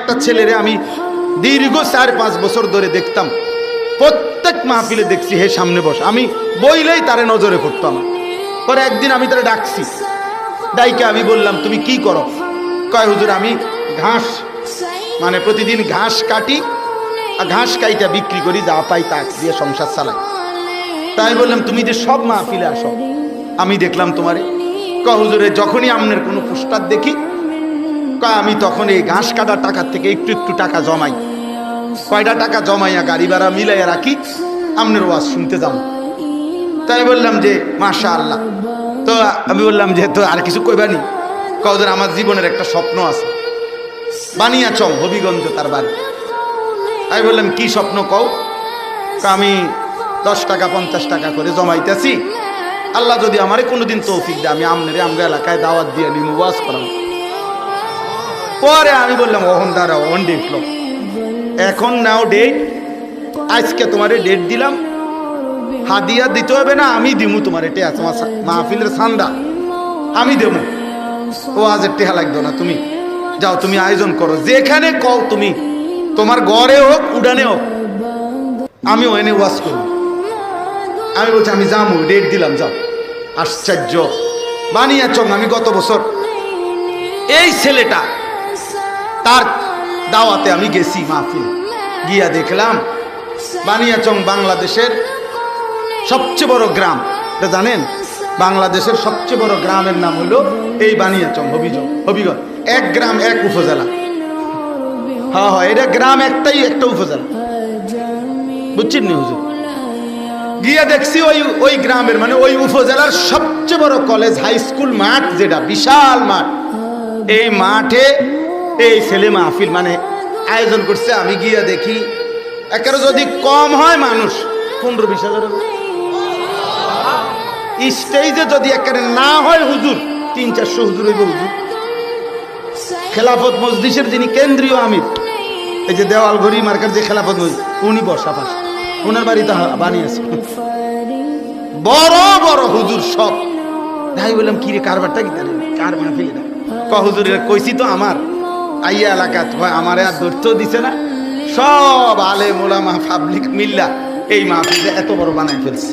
একটা ছেলেরে আমি দীর্ঘ 4-5 বছর ধরে দেখতাম, প্রত্যেক মাহফিলে দেখছি হে সামনে বস, আমি বইলেই তারে নজরে পড়তো আমার। পরে একদিন আমি তারে ডাকছি, ডাইকে আমি বললাম তুমি কি করো? কয় হুজুর আমি ঘাস, মানে প্রতিদিন ঘাস কাটি, আর ঘাস কাইটা বিক্রি করি, যা পাই তা দিয়ে সংসার চালাই। তাই বললাম তুমি যে সব মাহফিলে আসো, আমি দেখলাম তোমারে। কয় হুজুরে যখনই আপনার কোনো পোস্টার দেখি, কয় আমি তখন এই ঘাস কাটার টাকার থেকে একটু একটু টাকা জমাই, কয়টা টাকা জমাইয়া গাড়ি ভাড়া মিলাইয়া রাখি, আপনার ওয়াজ শুনতে যাব। তাই বললাম যে মাশাআল্লাহ। তো আমি বললাম যে তো আর কিছু কইবানি? কয় হুজুর আমার জীবনের একটা স্বপ্ন আছে, বানিয়াচং হবিগঞ্জ তার বাড়ি। আমি বললাম কি স্বপ্ন কও? আমি 10 টাকা 50 টাকা করে জমাইতেছি, আল্লাহ যদি আমারে কোনোদিন তৌফিক দেয় আমি আমনেরে আমরা এলাকায় দাওয়াত দিয়ে নিমু, ওয়াজ করাম। পরে আমি বললাম ওহন দাঁড়াও, ওহন ডেট লো, এখন নাও ডেট, আজকে তোমারে ডেট দিলাম, হাদিয়া দিতে হবে না, আমি দিমু তোমার, এটা আছে মাহফিলের সান্দা আমি দেবো, ও আজ টেহা লাগতো না, তুমি যাও, তুমি আয়োজন করো, যেখানে কও তুমি, তোমার ঘরে হোক উড়ানে হোক, আমি ওখানে ওয়াজ করব। আমি বলছি আমি যাবো, ডেট দিলাম, যাও। আশ্চর্য, বানিয়াচং আমি গত বছর এই ছেলেটা তার দাওয়াতে আমি গেছি মাহফিলে, গিয়া দেখলাম বানিয়াচং বাংলাদেশের সবচেয়ে বড় গ্রাম, এটা জানেন? বাংলাদেশের সবচেয়ে বড় গ্রামের নাম হলো এই বানিয়াচং হবিগঞ্জ, এক গ্রাম এক উপজেলা। হ্যাঁ হ্যাঁ, এটা গ্রাম একটাই, একটা উপজেলা, বুঝছেন নি হুজুর? গিয়া দেখছি ওই গ্রামের মানে ওই উপজেলার সবচেয়ে বড় কলেজ হাই স্কুল মাঠ, যেটা বিশাল মাঠ, এই মাঠে এই ছেলে মাহফিল মানে আয়োজন করছে। আমি গিয়া দেখি একেবারে যদি কম হয় মানুষ 15-20 হাজার, স্টেজে যদি একেবারে না হয় হুজুর 300-400 হুজুর হইব। হুজুর খেলাফত মজলিসের যিনি কেন্দ্রীয় আমির, এই যে দেওয়াল ঘড়ি মার্কার যে খেলাফত মজলিস, উনি বসা পাশে, ওনার বাড়িতে বানিয়েছে বড় বড় হুজুর সব। তাই বললাম কি রে কারবারটা কি, তাহলে কার মাহফিল? হুজুরের কইছি তো আমার আইয়া এলাকা, আমার আর ধরতেও দিছে না, সব আলেম ওলামা পাবলিক মিল্লা এই মাহফিলে এত বড় বানাই ফেলছে।